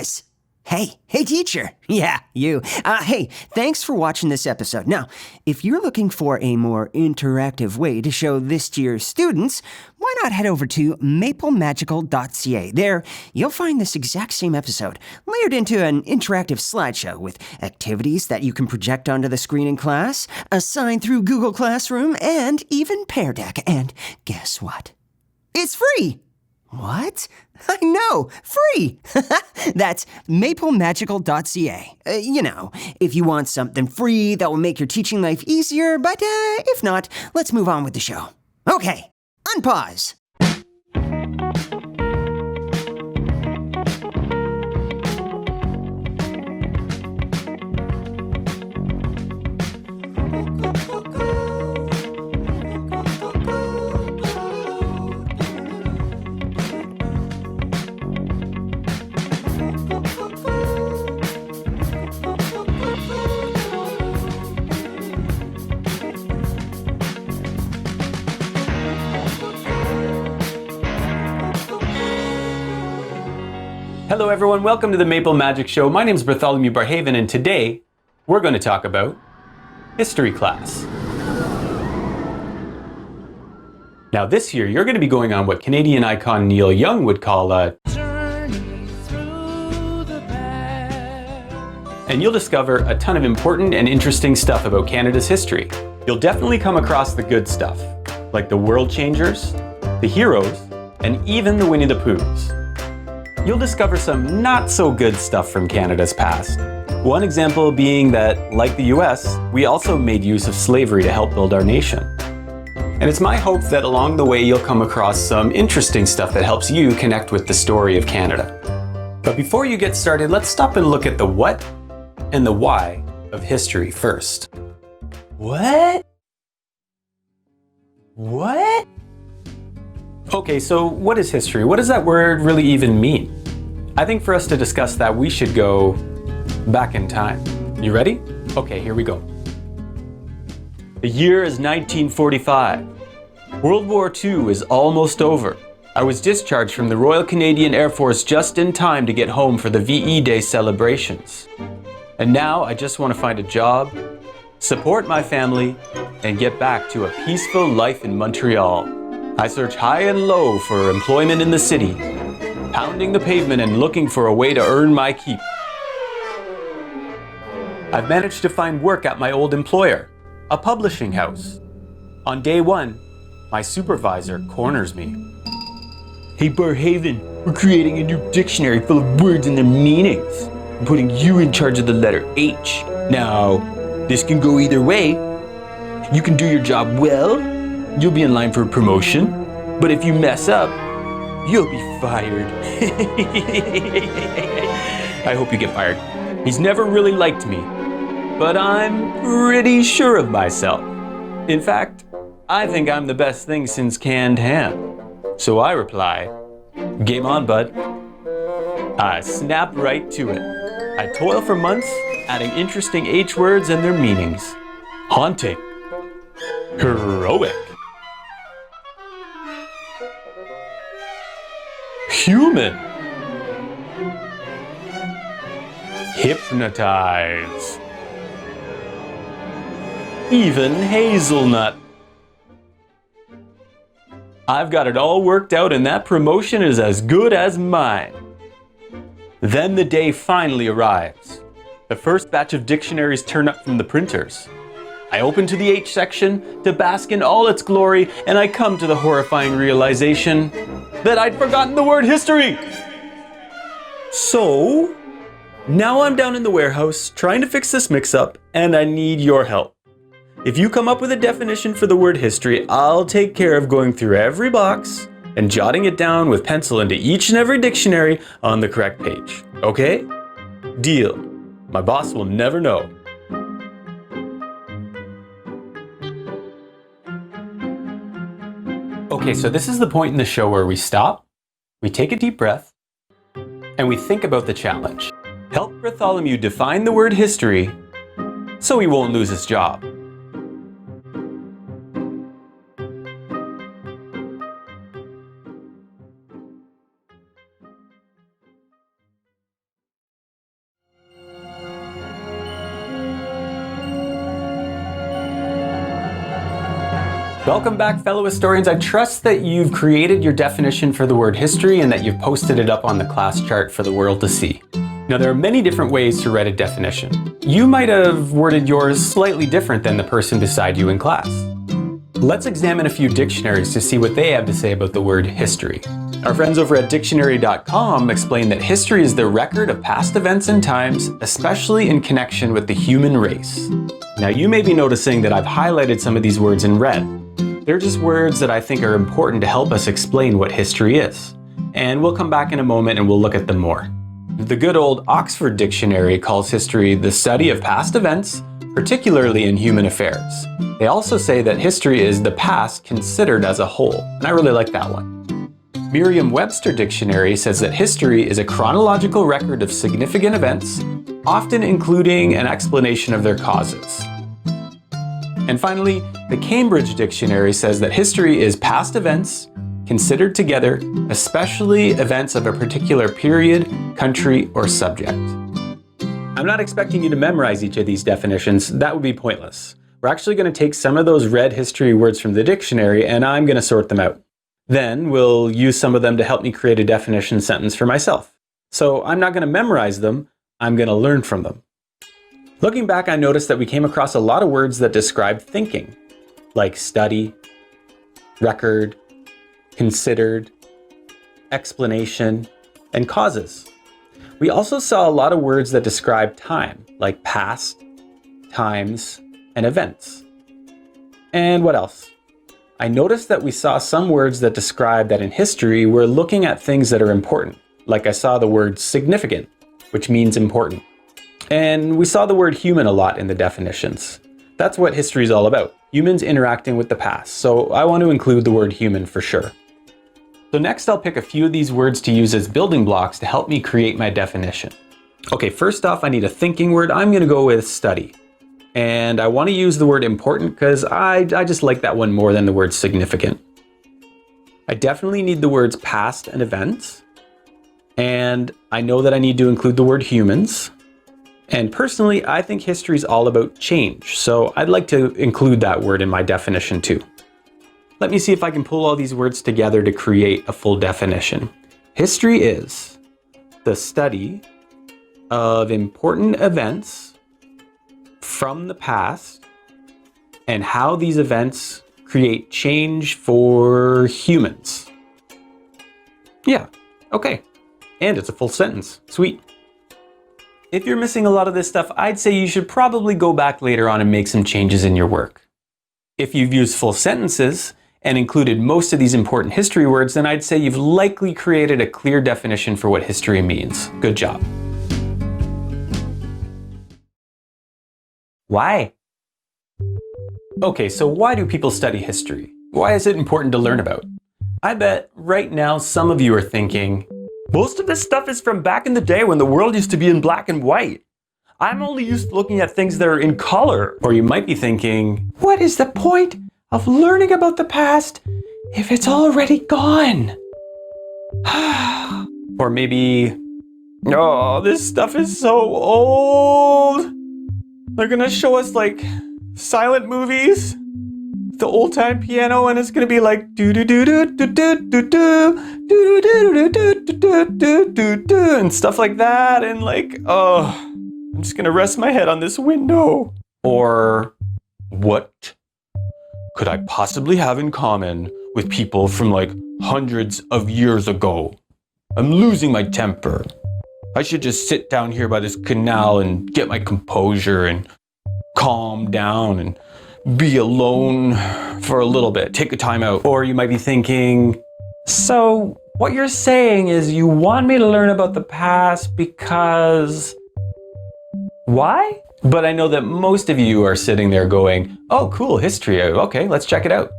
Pause. Hey, teacher. Yeah, you. Hey, thanks for watching this episode. Now, if you're looking for a more interactive way to show this to your students, why not head over to maplemagical.ca. There, you'll find this exact same episode layered into an interactive slideshow with activities that you can project onto the screen in class, assign through Google Classroom, and even Pear Deck. And guess what? It's free! What? I know, free! That's maplemagical.ca. If you want something free that will make your teaching life easier, but if not, let's move on with the show. Okay, unpause. Hello everyone, welcome to the Maple Magic Show. My name is Bretholemew Barrhaven, and today we're going to talk about history class. Now this year you're going to be going on what Canadian icon Neil Young would call a journey through the past. And you'll discover a ton of important and interesting stuff about Canada's history. You'll definitely come across the good stuff, like the world changers, the heroes, and even the Winnie the Poohs. You'll discover some not so good stuff from Canada's past. One example being that, like the US, we also made use of slavery to help build our nation. And it's my hope that along the way you'll come across some interesting stuff that helps you connect with the story of Canada. But before you get started, let's stop and look at the what and the why of history first. What? What? Okay, so what is history? What does that word really even mean? I think for us to discuss that, we should go back in time. You ready? Okay, here we go. The year is 1945. World War II is almost over. I was discharged from the Royal Canadian Air Force just in time to get home for the VE Day celebrations. And now I just want to find a job, support my family, and get back to a peaceful life in Montreal. I search high and low for employment in the city, pounding the pavement and looking for a way to earn my keep. I've managed to find work at my old employer, a publishing house. On day one, my supervisor corners me. Hey Barrhaven, we're creating a new dictionary full of words and their meanings. I'm putting you in charge of the letter H. Now, this can go either way. You can do your job well, you'll be in line for a promotion, but if you mess up, you'll be fired. I hope you get fired. He's never really liked me, but I'm pretty sure of myself. In fact, I think I'm the best thing since canned ham. So I reply, game on, bud. I snap right to it. I toil for months, adding interesting H words and their meanings. Haunting. Heroic. Human. Hypnotize. Even hazelnut. I've got it all worked out and that promotion is as good as mine. Then the day finally arrives. The first batch of dictionaries turn up from the printers. I open to the H section to bask in all its glory, and I come to the horrifying realization that I'd forgotten the word history. So, now I'm down in the warehouse trying to fix this mix-up, and I need your help. If you come up with a definition for the word history, I'll take care of going through every box and jotting it down with pencil into each and every dictionary on the correct page. Okay? Deal. My boss will never know. Okay, so this is the point in the show where we stop, we take a deep breath, and we think about the challenge. Help Bretholemew define the word history so he won't lose his job. Welcome back, fellow historians. I trust that you've created your definition for the word history and that you've posted it up on the class chart for the world to see. Now, there are many different ways to write a definition. You might have worded yours slightly different than the person beside you in class. Let's examine a few dictionaries to see what they have to say about the word history. Our friends over at dictionary.com explain that history is the record of past events and times, especially in connection with the human race. Now, you may be noticing that I've highlighted some of these words in red. They're just words that I think are important to help us explain what history is. And we'll come back in a moment and we'll look at them more. The good old Oxford Dictionary calls history the study of past events, particularly in human affairs. They also say that history is the past considered as a whole, and I really like that one. Merriam-Webster Dictionary says that history is a chronological record of significant events, often including an explanation of their causes. And finally, the Cambridge Dictionary says that history is past events considered together, especially events of a particular period, country, or subject. I'm not expecting you to memorize each of these definitions. That would be pointless. We're actually going to take some of those red history words from the dictionary and I'm going to sort them out. Then we'll use some of them to help me create a definition sentence for myself. So I'm not going to memorize them, I'm going to learn from them. Looking back, I noticed that we came across a lot of words that describe thinking, like study, record, considered, explanation, and causes. We also saw a lot of words that describe time, like past, times, and events. And what else? I noticed that we saw some words that describe that in history we're looking at things that are important, like I saw the word significant, which means important. And we saw the word human a lot in the definitions. That's what history is all about, humans interacting with the past, so I want to include the word human for sure. So next I'll pick a few of these words to use as building blocks to help me create my definition. Okay, first off I need a thinking word. I'm going to go with study. And I want to use the word important because I just like that one more than the word significant. I definitely need the words past and events. And I know that I need to include the word humans. And personally, I think history is all about change. So I'd like to include that word in my definition too. Let me see if I can pull all these words together to create a full definition. History is the study of important events from the past and how these events create change for humans. Yeah, okay. And it's a full sentence. Sweet. If you're missing a lot of this stuff, I'd say you should probably go back later on and make some changes in your work. If you've used full sentences and included most of these important history words, then I'd say you've likely created a clear definition for what history means. Good job. Why? Okay, so why do people study history? Why is it important to learn about? I bet right now some of you are thinking, most of this stuff is from back in the day when the world used to be in black and white. I'm only used to looking at things that are in color. Or you might be thinking, what is the point of learning about the past if it's already gone? Or maybe, oh, this stuff is so old. They're gonna show us like silent movies, the old time piano, and it's gonna be like do do do do do do do do do do do do do do do and stuff like that, and like, oh, I'm just gonna rest my head on this window. Or what could I possibly have in common with people from like hundreds of years ago? I'm losing my temper. I should just sit down here by this canal and get my composure and calm down and be alone for a little bit, take a time out. Or you might be thinking, so what you're saying is you want me to learn about the past because why? But I know that most of you are sitting there going, oh, cool, history. Okay, let's check it out.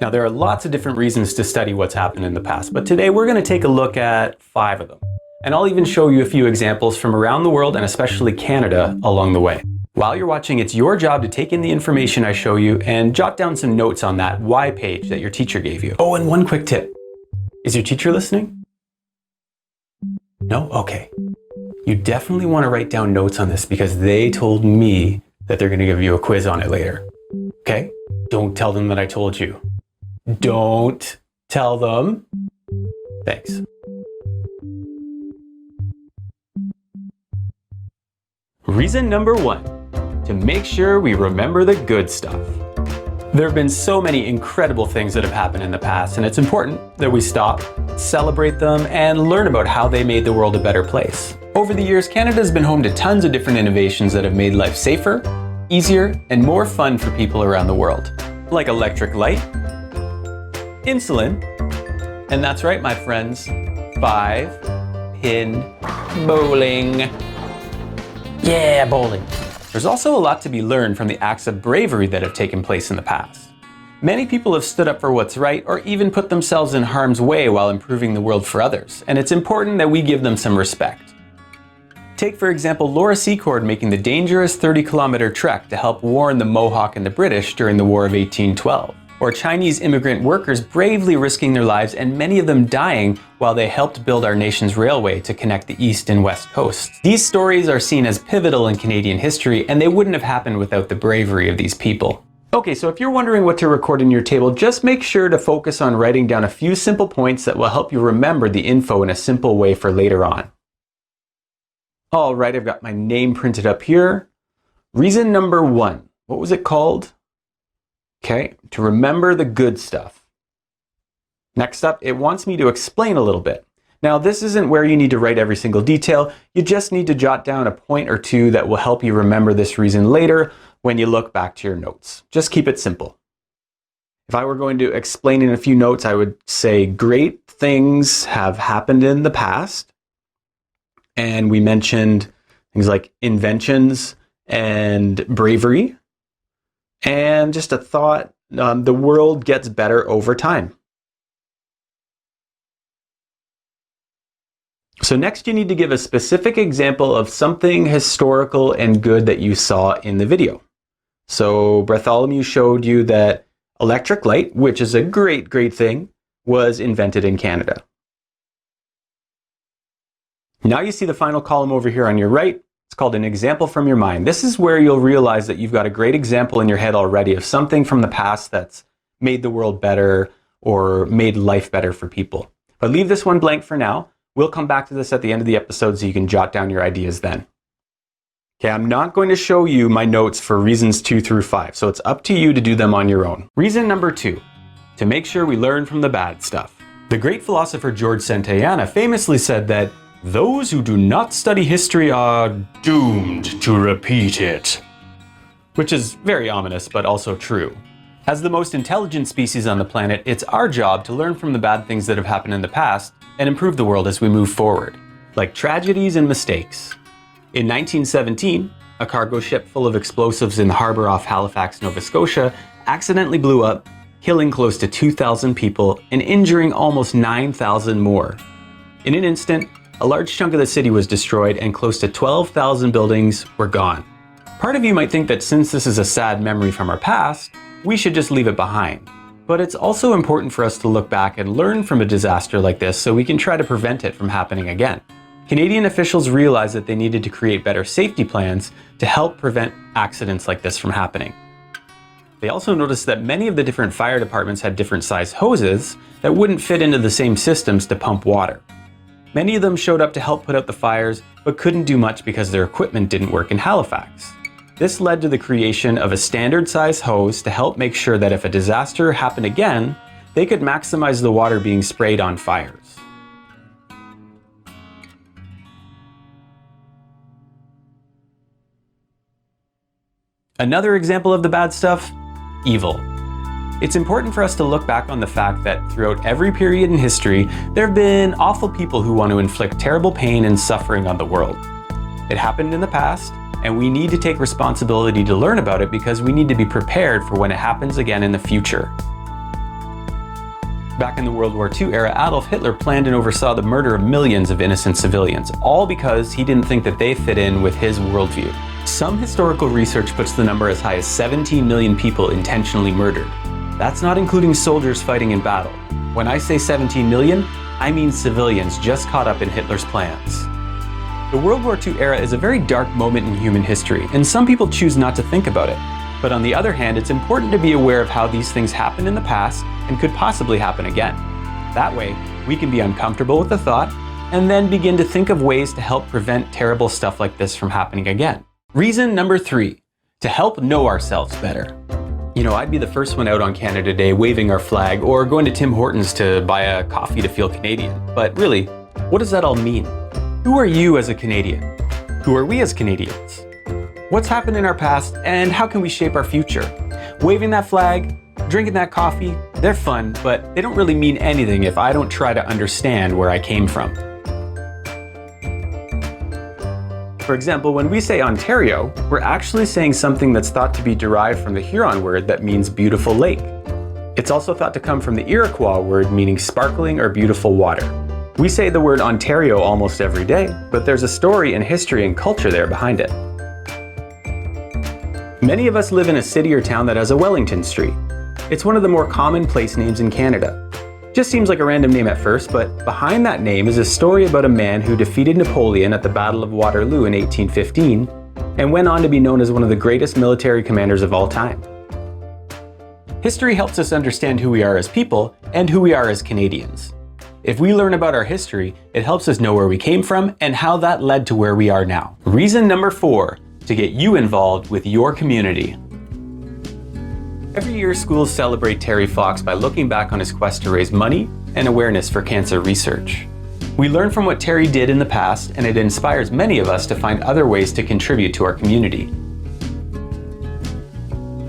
Now, there are lots of different reasons to study what's happened in the past, but today we're going to take a look at 5 of them. And I'll even show you a few examples from around the world and especially Canada along the way. While you're watching, it's your job to take in the information I show you and jot down some notes on that why page that your teacher gave you. Oh, and one quick tip. Is your teacher listening? No? Okay. You definitely want to write down notes on this because they told me that they're going to give you a quiz on it later. Okay? Don't tell them that I told you. Don't tell them. Thanks. Reason number 1, to make sure we remember the good stuff. There have been so many incredible things that have happened in the past, and it's important that we stop, celebrate them, and learn about how they made the world a better place. Over the years, Canada has been home to tons of different innovations that have made life safer, easier, and more fun for people around the world. Like electric light, insulin, and that's right, my friends, 5-pin bowling. Yeah, bowling. There's also a lot to be learned from the acts of bravery that have taken place in the past. Many people have stood up for what's right or even put themselves in harm's way while improving the world for others, and it's important that we give them some respect. Take, for example, Laura Secord making the dangerous 30-kilometer trek to help warn the Mohawk and the British during the War of 1812. Or Chinese immigrant workers bravely risking their lives and many of them dying while they helped build our nation's railway to connect the East and West coasts. These stories are seen as pivotal in Canadian history, and they wouldn't have happened without the bravery of these people. Okay, so if you're wondering what to record in your table, just make sure to focus on writing down a few simple points that will help you remember the info in a simple way for later on. All right, I've got my name printed up here. Reason number 1, what was it called? Okay, to remember the good stuff. Next up, it wants me to explain a little bit. Now, this isn't where you need to write every single detail. You just need to jot down a point or two that will help you remember this reason later when you look back to your notes. Just keep it simple. If I were going to explain in a few notes, I would say great things have happened in the past. And we mentioned things like inventions and bravery. And just a thought, the world gets better over time. So next you need to give a specific example of something historical and good that you saw in the video. So Bretholemew showed you that electric light, which is a great thing, was invented in Canada. Now you see the final column over here on your right. It's called an example from your mind. This is where you'll realize that you've got a great example in your head already of something from the past that's made the world better or made life better for people. But leave this one blank for now. We'll come back to this at the end of the episode so you can jot down your ideas then. Okay, I'm not going to show you my notes for reasons 2 through 5, so it's up to you to do them on your own. Reason number 2, to make sure we learn from the bad stuff. The great philosopher George Santayana famously said that those who do not study history are doomed to repeat it. Which is very ominous, but also true. As the most intelligent species on the planet, it's our job to learn from the bad things that have happened in the past and improve the world as we move forward, like tragedies and mistakes. In 1917, a cargo ship full of explosives in the harbor off Halifax, Nova Scotia, accidentally blew up, killing close to 2,000 people and injuring almost 9,000 more. In an instant, a large chunk of the city was destroyed and close to 12,000 buildings were gone. Part of you might think that since this is a sad memory from our past, we should just leave it behind. But it's also important for us to look back and learn from a disaster like this so we can try to prevent it from happening again. Canadian officials realized that they needed to create better safety plans to help prevent accidents like this from happening. They also noticed that many of the different fire departments had different size hoses that wouldn't fit into the same systems to pump water. Many of them showed up to help put out the fires, but couldn't do much because their equipment didn't work in Halifax. This led to the creation of a standard size hose to help make sure that if a disaster happened again, they could maximize the water being sprayed on fires. Another example of the bad stuff, evil. It's important for us to look back on the fact that throughout every period in history, there have been awful people who want to inflict terrible pain and suffering on the world. It happened in the past, and we need to take responsibility to learn about it because we need to be prepared for when it happens again in the future. Back in the World War II era, Adolf Hitler planned and oversaw the murder of millions of innocent civilians, all because he didn't think that they fit in with his worldview. Some historical research puts the number as high as 17 million people intentionally murdered. That's not including soldiers fighting in battle. When I say 17 million, I mean civilians just caught up in Hitler's plans. The World War II era is a very dark moment in human history, and some people choose not to think about it. But on the other hand, it's important to be aware of how these things happened in the past and could possibly happen again. That way, we can be uncomfortable with the thought and then begin to think of ways to help prevent terrible stuff like this from happening again. Reason number 3, to help know ourselves better. You know, I'd be the first one out on Canada Day waving our flag or going to Tim Hortons to buy a coffee to feel Canadian. But really, what does that all mean? Who are you as a Canadian? Who are we as Canadians? What's happened in our past and how can we shape our future? Waving that flag, drinking that coffee, they're fun, but they don't really mean anything if I don't try to understand where I came from. For example, when we say Ontario, we're actually saying something that's thought to be derived from the Huron word that means beautiful lake. It's also thought to come from the Iroquois word meaning sparkling or beautiful water. We say the word Ontario almost every day, but there's a story and history and culture there behind it. Many of us live in a city or town that has a Wellington Street. It's one of the more common place names in Canada. Just seems like a random name at first, but behind that name is a story about a man who defeated Napoleon at the Battle of Waterloo in 1815 and went on to be known as one of the greatest military commanders of all time. History helps us understand who we are as people and who we are as Canadians. If we learn about our history, it helps us know where we came from and how that led to where we are now. Reason number 4, to get you involved with your community. Every year, schools celebrate Terry Fox by looking back on his quest to raise money and awareness for cancer research. We learn from what Terry did in the past, and it inspires many of us to find other ways to contribute to our community.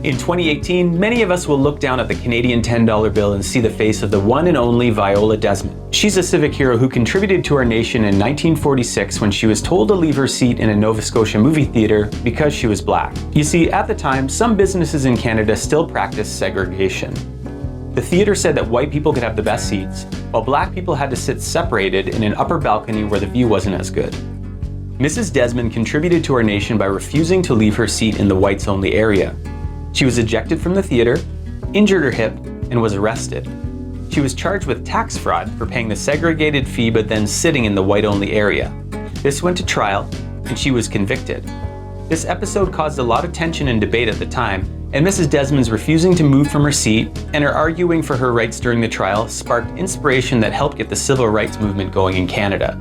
In 2018, many of us will look down at the Canadian $10 bill and see the face of the one and only Viola Desmond. She's a civic hero who contributed to our nation in 1946 when she was told to leave her seat in a Nova Scotia movie theater because she was black. You see, at the time, some businesses in Canada still practiced segregation. The theater said that white people could have the best seats, while black people had to sit separated in an upper balcony where the view wasn't as good. Mrs. Desmond contributed to our nation by refusing to leave her seat in the whites-only area. She was ejected from the theater, injured her hip, and was arrested. She was charged with tax fraud for paying the segregated fee but then sitting in the white-only area. This went to trial, and she was convicted. This episode caused a lot of tension and debate at the time, and Mrs. Desmond's refusing to move from her seat and her arguing for her rights during the trial sparked inspiration that helped get the civil rights movement going in Canada.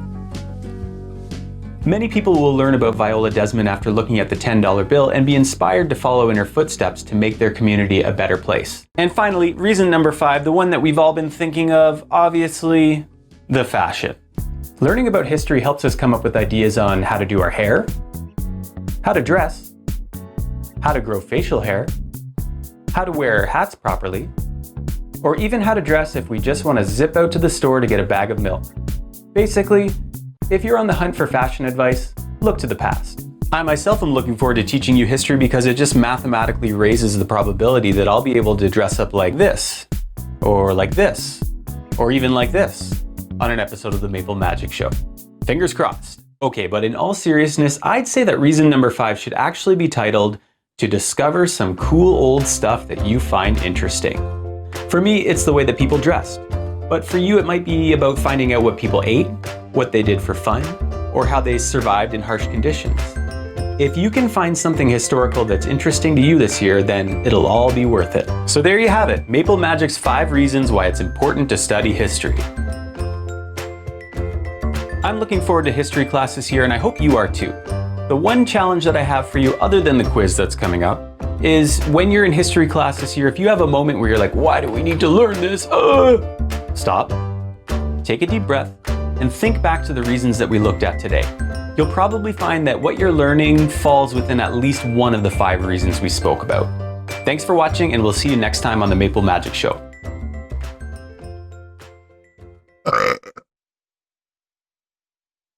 Many people will learn about Viola Desmond after looking at the $10 bill and be inspired to follow in her footsteps to make their community a better place. And finally, reason number 5, the one that we've all been thinking of, obviously, the fashion. Learning about history helps us come up with ideas on how to do our hair, how to dress, how to grow facial hair, how to wear hats properly, or even how to dress if we just want to zip out to the store to get a bag of milk. Basically, if you're on the hunt for fashion advice, look to the past. I myself am looking forward to teaching you history because it just mathematically raises the probability that I'll be able to dress up like this, or even like this, on an episode of the Maple Magic Show. Fingers crossed. Okay, but in all seriousness, I'd say that reason number 5 should actually be titled, to discover some cool old stuff that you find interesting. For me, it's the way that people dressed. But for you, it might be about finding out what people ate, what they did for fun, or how they survived in harsh conditions. If you can find something historical that's interesting to you this year, then it'll all be worth it. So there you have it, Maple Magic's 5 reasons why it's important to study history. I'm looking forward to history class this year, and I hope you are too. The one challenge that I have for you, other than the quiz that's coming up, is when you're in history class this year, if you have a moment where you're like, why do we need to learn this? Stop, take a deep breath, and think back to the reasons that we looked at today. You'll probably find that what you're learning falls within at least one of the 5 reasons we spoke about. Thanks for watching, and we'll see you next time on the Maple Magic Show.